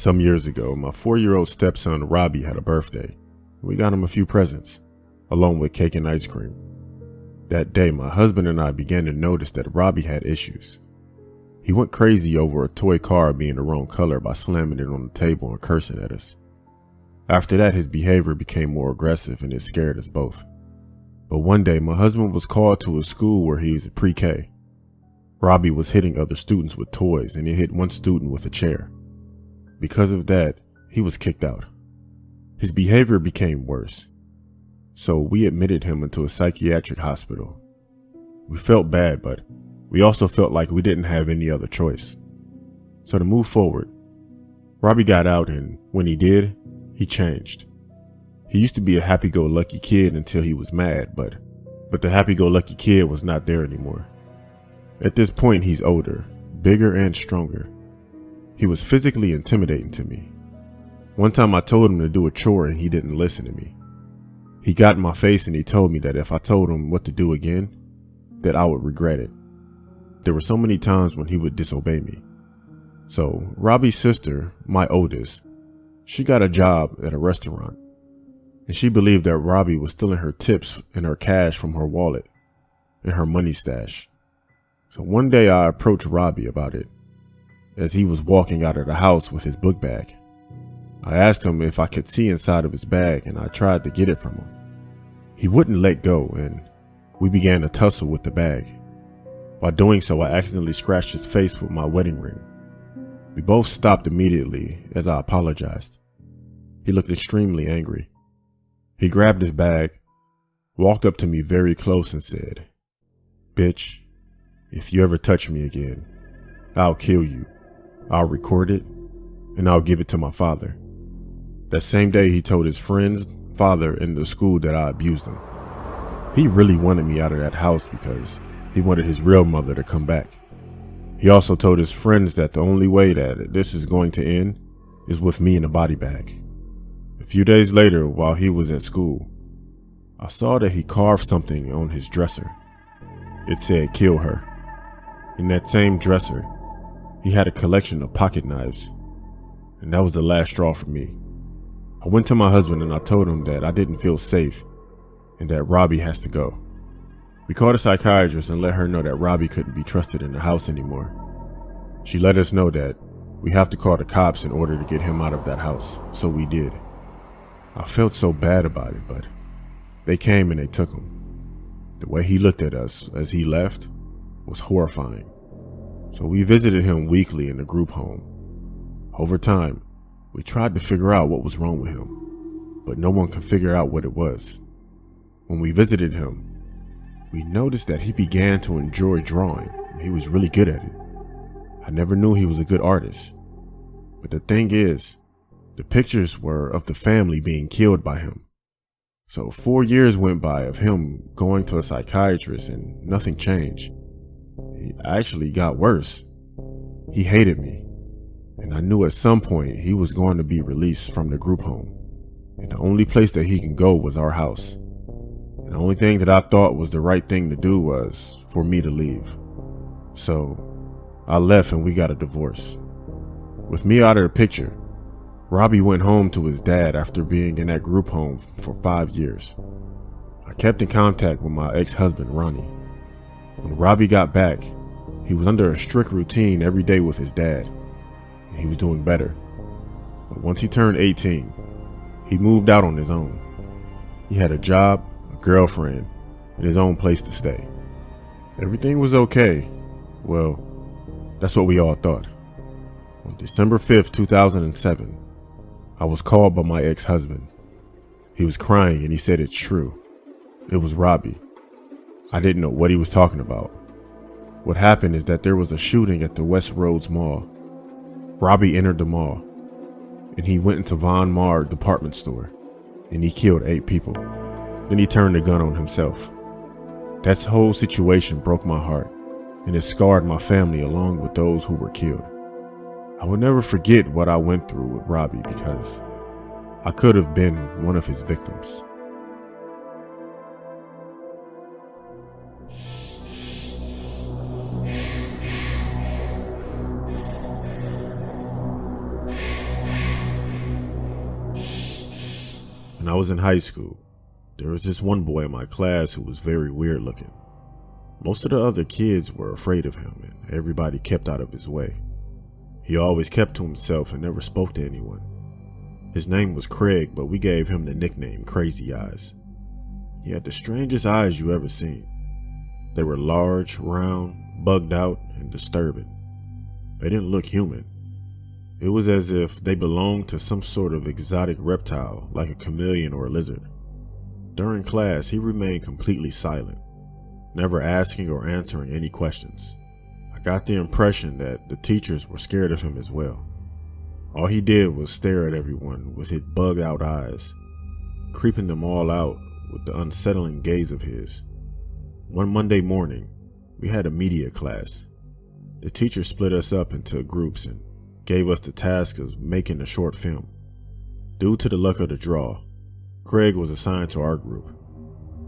Some years ago, my 4-year-old stepson Robbie had a birthday. We got him a few presents, along with cake and ice cream. That day, my husband and I began to notice that Robbie had issues. He went crazy over a toy car being the wrong color by slamming it on the table and cursing at us. After that, his behavior became more aggressive and it scared us both. But one day, my husband was called to a school where he was at pre-K. Robbie was hitting other students with toys and he hit one student with a chair. Because of that, he was kicked out. His behavior became worse, so we admitted him into a psychiatric hospital. We felt bad, but we also felt like we didn't have any other choice. So to move forward, Robbie got out, and when he did, he changed. He used to be a happy-go-lucky kid until he was mad, but the happy-go-lucky kid was not there anymore. At this point, he's older, bigger, and stronger. He was physically intimidating to me. One time I told him to do a chore and he didn't listen to me. He got in my face and he told me that if I told him what to do again, that I would regret it. There were so many times when he would disobey me. So Robbie's sister, my oldest, she got a job at a restaurant, and she believed that Robbie was stealing her tips and her cash from her wallet and her money stash. So one day I approached Robbie about it as he was walking out of the house with his book bag. I asked him if I could see inside of his bag, and I tried to get it from him. He wouldn't let go, and we began to tussle with the bag. While doing so, I accidentally scratched his face with my wedding ring. We both stopped immediately as I apologized. He looked extremely angry. He grabbed his bag, walked up to me very close and said, "Bitch, if you ever touch me again, I'll kill you. I'll record it, and I'll give it to my father." That same day, he told his friend's father in the school that I abused him. He really wanted me out of that house because he wanted his real mother to come back. He also told his friends that the only way that this is going to end is with me in a body bag. A few days later, while he was at school, I saw that he carved something on his dresser. It said, "Kill her." In that same dresser, he had a collection of pocket knives, and that was the last straw for me. I went to my husband and I told him that I didn't feel safe and that Robbie has to go. We called a psychiatrist and let her know that Robbie couldn't be trusted in the house anymore. She let us know that we have to call the cops in order to get him out of that house, so we did. I felt so bad about it, but they came and they took him. The way he looked at us as he left was horrifying. So we visited him weekly in the group home. Over time, we tried to figure out what was wrong with him, but no one could figure out what it was. When we visited him, we noticed that he began to enjoy drawing, and he was really good at it. I never knew he was a good artist. But the thing is, the pictures were of the family being killed by him. So 4 years went by of him going to a psychiatrist and nothing changed. It actually got worse. He hated me, and I knew at some point he was going to be released from the group home, and the only place that he can go was our house. And the only thing that I thought was the right thing to do was for me to leave. So I left and we got a divorce. With me out of the picture, Robbie went home to his dad after being in that group home for 5 years. I kept in contact with my ex-husband, Ronnie. When Robbie got back, he was under a strict routine every day with his dad, and he was doing better. But once he turned 18, he moved out on his own. He had a job, a girlfriend, and his own place to stay. Everything was okay. Well, that's what we all thought. On December 5th, 2007, I was called by my ex-husband. He was crying and he said it's true. It was Robbie. I didn't know what he was talking about. What happened is that there was a shooting at the West Roads Mall. Robbie entered the mall, and he went into Von Maur department store, and he killed 8 people. Then he turned the gun on himself. That whole situation broke my heart, and it scarred my family along with those who were killed. I will never forget what I went through with Robbie because I could have been one of his victims. I was in high school, there was this one boy in my class who was very weird looking. Most of the other kids were afraid of him and everybody kept out of his way. He always kept to himself and never spoke to anyone. His name was Craig, but we gave him the nickname Crazy Eyes. He had the strangest eyes you ever seen. They were large, round, bugged out, and disturbing. They didn't look human. It was as if they belonged to some sort of exotic reptile, like a chameleon or a lizard. During class, he remained completely silent, never asking or answering any questions. I got the impression that the teachers were scared of him as well. All he did was stare at everyone with his bugged out eyes, creeping them all out with the unsettling gaze of his. One Monday morning, we had a media class. The teacher split us up into groups and gave us the task of making a short film. Due to the luck of the draw, Craig was assigned to our group.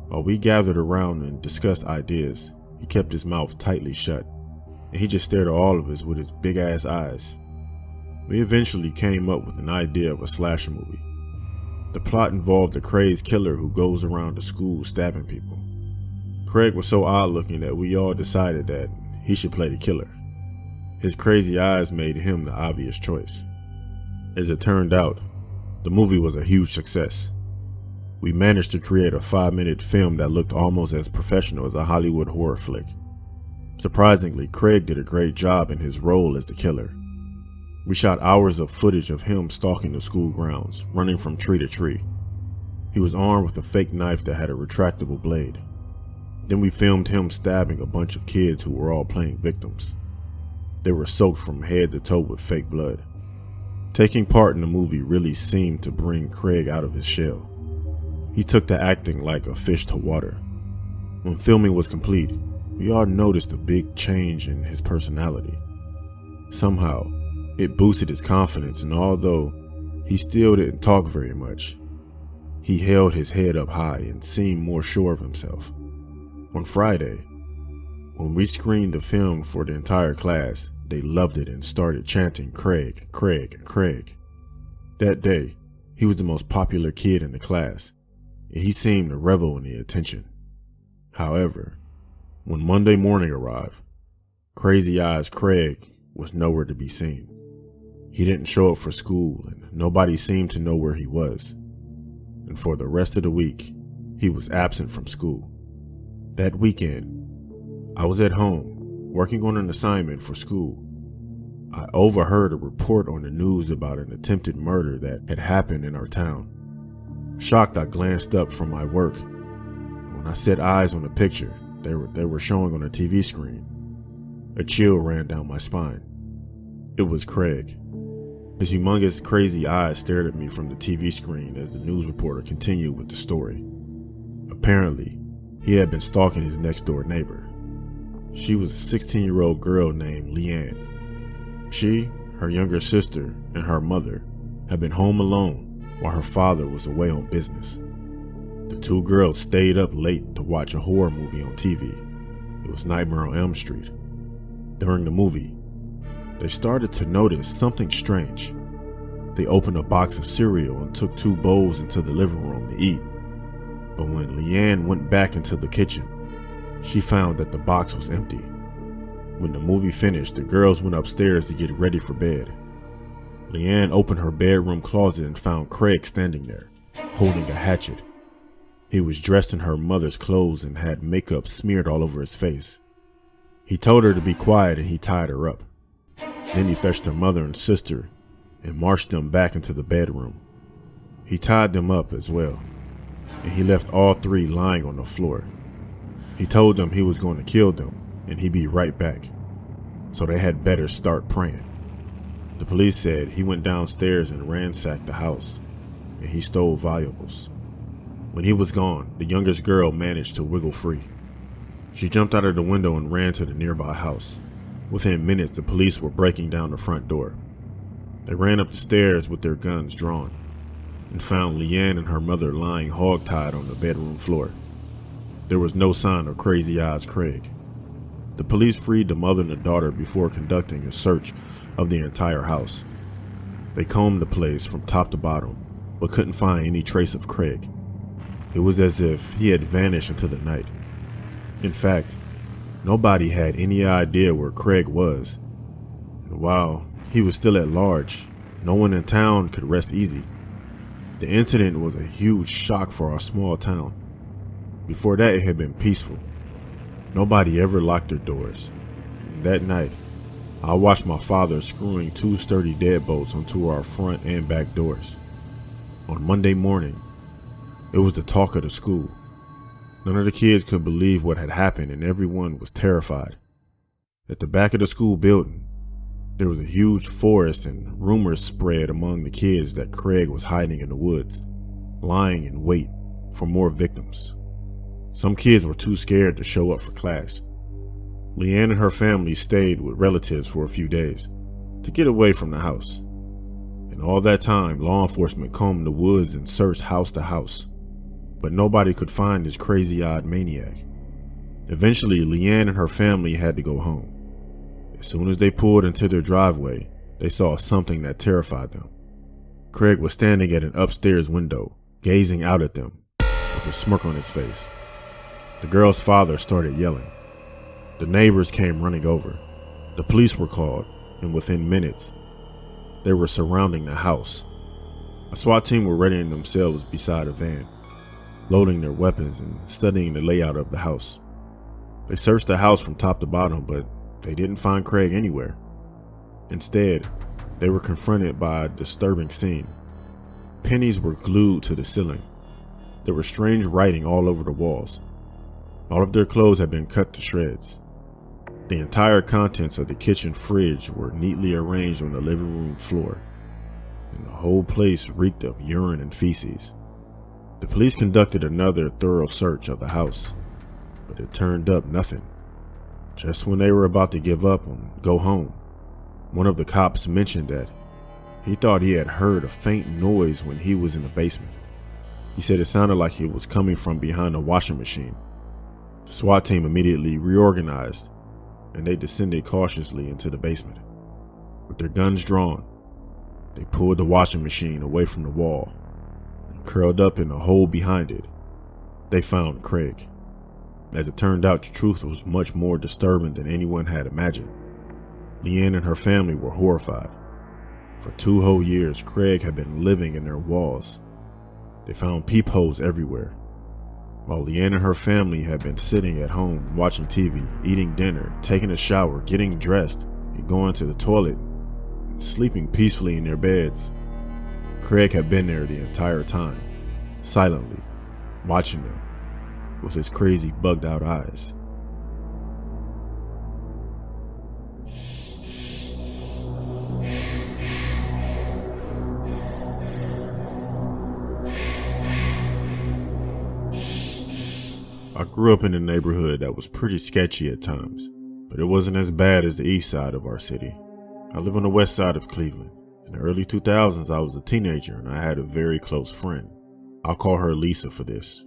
While we gathered around and discussed ideas, he kept his mouth tightly shut, and he just stared at all of us with his big ass eyes. We eventually came up with an idea of a slasher movie. The plot involved a crazed killer who goes around the school stabbing people. Craig was so odd looking that we all decided that he should play the killer. His crazy eyes made him the obvious choice. As it turned out, the movie was a huge success. We managed to create a 5-minute film that looked almost as professional as a Hollywood horror flick. Surprisingly, Craig did a great job in his role as the killer. We shot hours of footage of him stalking the school grounds, running from tree to tree. He was armed with a fake knife that had a retractable blade. Then we filmed him stabbing a bunch of kids who were all playing victims. They were soaked from head to toe with fake blood. Taking part in the movie really seemed to bring Craig out of his shell. He took to acting like a fish to water. When filming was complete, we all noticed a big change in his personality. Somehow, it boosted his confidence, and although he still didn't talk very much, he held his head up high and seemed more sure of himself. On Friday, when we screened the film for the entire class, they loved it and started chanting Craig, Craig, Craig. That day, he was the most popular kid in the class, and he seemed to revel in the attention. However, when Monday morning arrived, Crazy Eyes Craig was nowhere to be seen. He didn't show up for school, and nobody seemed to know where he was. And for the rest of the week, he was absent from school. That weekend, I was at home, working on an assignment for school. I overheard a report on the news about an attempted murder that had happened in our town. Shocked, I glanced up from my work, and when I set eyes on the picture they were showing on a TV screen, a chill ran down my spine. It was Craig. His humongous, crazy eyes stared at me from the TV screen as the news reporter continued with the story. Apparently, he had been stalking his next-door neighbor. She was a 16-year-old girl named Leanne. She, her younger sister, and her mother had been home alone while her father was away on business. The two girls stayed up late to watch a horror movie on TV. It was Nightmare on Elm Street. During the movie, they started to notice something strange. They opened a box of cereal and took 2 bowls into the living room to eat. But when Leanne went back into the kitchen, she found that the box was empty. When the movie finished, the girls went upstairs to get ready for bed. Leanne opened her bedroom closet and found Craig standing there, holding a hatchet. He was dressed in her mother's clothes and had makeup smeared all over his face. He told her to be quiet and he tied her up. Then he fetched her mother and sister and marched them back into the bedroom. He tied them up as well, and he left all 3 lying on the floor. He told them he was going to kill them and he'd be right back, so they had better start praying. The police said he went downstairs and ransacked the house, and he stole valuables. When he was gone, the youngest girl managed to wiggle free. She jumped out of the window and ran to the nearby house. Within minutes, the police were breaking down the front door. They ran up the stairs with their guns drawn and found Leanne and her mother lying hogtied on the bedroom floor. There was no sign of Crazy Eyes Craig. The police freed the mother and the daughter before conducting a search of the entire house. They combed the place from top to bottom, but couldn't find any trace of Craig. It was as if he had vanished into the night. In fact, nobody had any idea where Craig was. And while he was still at large, no one in town could rest easy. The incident was a huge shock for our small town. Before that, it had been peaceful. Nobody ever locked their doors. And that night, I watched my father screwing 2 sturdy deadbolts onto our front and back doors. On Monday morning, it was the talk of the school. None of the kids could believe what had happened, and everyone was terrified. At the back of the school building, there was a huge forest, and rumors spread among the kids that Craig was hiding in the woods, lying in wait for more victims. Some kids were too scared to show up for class. Leanne and her family stayed with relatives for a few days to get away from the house. And all that time, law enforcement combed the woods and searched house to house, but nobody could find this crazy-eyed maniac. Eventually, Leanne and her family had to go home. As soon as they pulled into their driveway, they saw something that terrified them. Craig was standing at an upstairs window, gazing out at them with a smirk on his face. The girl's father started yelling. The neighbors came running over. The police were called, and within minutes, they were surrounding the house. A SWAT team were readying themselves beside a van, loading their weapons and studying the layout of the house. They searched the house from top to bottom, but they didn't find Craig anywhere. Instead, they were confronted by a disturbing scene. Pennies were glued to the ceiling. There was strange writing all over the walls. All of their clothes had been cut to shreds. The entire contents of the kitchen fridge were neatly arranged on the living room floor, and the whole place reeked of urine and feces. The police conducted another thorough search of the house, but it turned up nothing. Just when they were about to give up and go home, one of the cops mentioned that he thought he had heard a faint noise when he was in the basement. He said it sounded like it was coming from behind a washing machine. The SWAT team immediately reorganized, and they descended cautiously into the basement. With their guns drawn, they pulled the washing machine away from the wall and curled up in a hole behind it. They found Craig. As it turned out, the truth was much more disturbing than anyone had imagined. Leanne and her family were horrified. For 2 whole years, Craig had been living in their walls. They found peepholes everywhere. While Leanne and her family had been sitting at home, watching TV, eating dinner, taking a shower, getting dressed, and going to the toilet, and sleeping peacefully in their beds, Craig had been there the entire time, silently, watching them, with his crazy bugged-out eyes. I grew up in a neighborhood that was pretty sketchy at times, but it wasn't as bad as the east side of our city. I live on the west side of Cleveland. In the early 2000s, I was a teenager and I had a very close friend. I'll call her Lisa for this.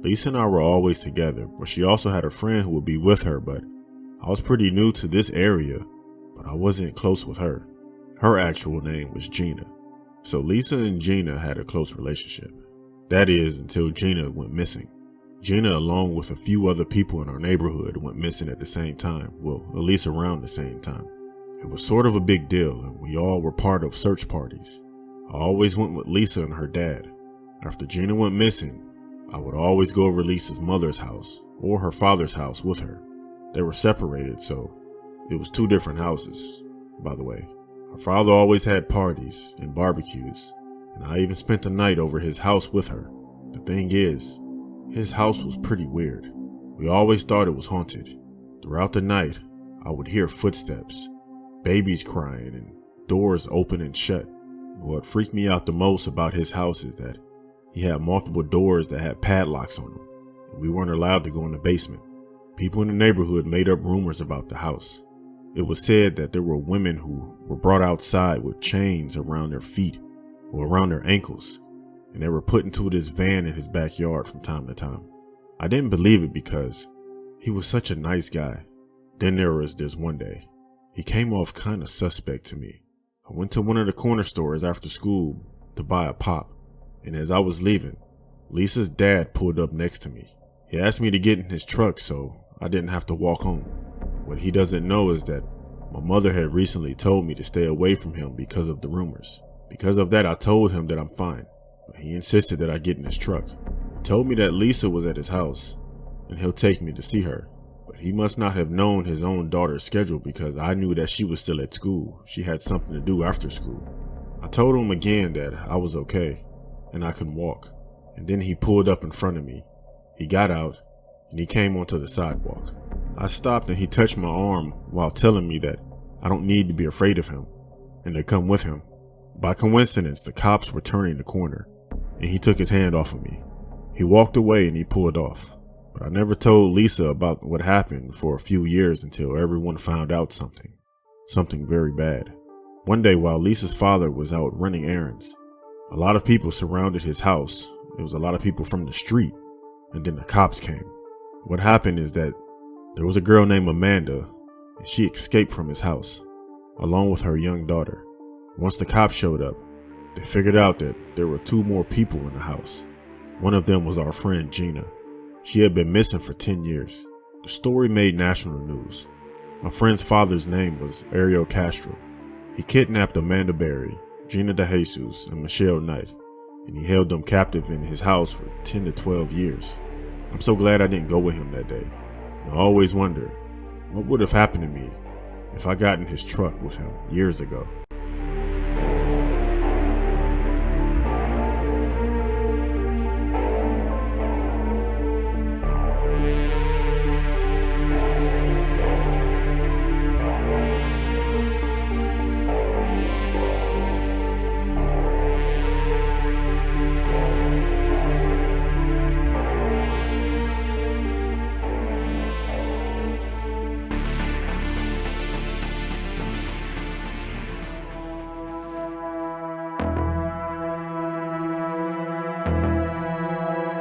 Lisa and I were always together, but she also had a friend who would be with her, but I was pretty new to this area, but I wasn't close with her. Her actual name was Gina. So Lisa and Gina had a close relationship. That is, until Gina went missing. Gina, along with a few other people in our neighborhood, went missing at the same time, well, at least around the same time. It was sort of a big deal, and we all were part of search parties. I always went with Lisa and her dad. After Gina went missing, I would always go over Lisa's mother's house or her father's house with her. They were separated, so it was 2 different houses, by the way. Her father always had parties and barbecues, and I even spent the night over his house with her. The thing is, his house was pretty weird. We always thought it was haunted. Throughout the night, I would hear footsteps, babies crying, and doors open and shut. What freaked me out the most about his house is that he had multiple doors that had padlocks on them, and we weren't allowed to go in the basement. People in the neighborhood made up rumors about the house. It was said that there were women who were brought outside with chains around their feet or around their ankles, and they were put into this van in his backyard from time to time. I didn't believe it because he was such a nice guy. Then there was this one day. He came off kind of suspect to me. I went to one of the corner stores after school to buy a pop. and as I was leaving, Lisa's dad pulled up next to me. He asked me to get in his truck so I didn't have to walk home. What he doesn't know is that my mother had recently told me to stay away from him because of the rumors. Because of that, I told him that I'm fine, but he insisted that I get in his truck. He told me that Lisa was at his house and he'll take me to see her, but he must not have known his own daughter's schedule because I knew that she was still at school. She had something to do after school. I told him again that I was okay and I could walk, and then he pulled up in front of me. He got out and he came onto the sidewalk. I stopped and he touched my arm while telling me that I don't need to be afraid of him and to come with him. By coincidence, the cops were turning the corner and he took his hand off of me. He walked away and he pulled off. But I never told Lisa about what happened for a few years until everyone found out something very bad. One day while Lisa's father was out running errands, a lot of people surrounded his house. It was a lot of people from the street, and then the cops came. What happened is that there was a girl named Amanda, and she escaped from his house, along with her young daughter. Once the cops showed up, they figured out that there were 2 more people in the house. One of them was our friend Gina. She had been missing for 10 years. The story made national news. My friend's father's name was Ariel Castro. He kidnapped Amanda Berry, Gina DeJesus, and Michelle Knight, and he held them captive in his house for 10 to 12 years. I'm so glad I didn't go with him that day. And I always wonder, what would have happened to me if I got in his truck with him years ago?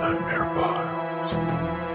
Nightmare Files.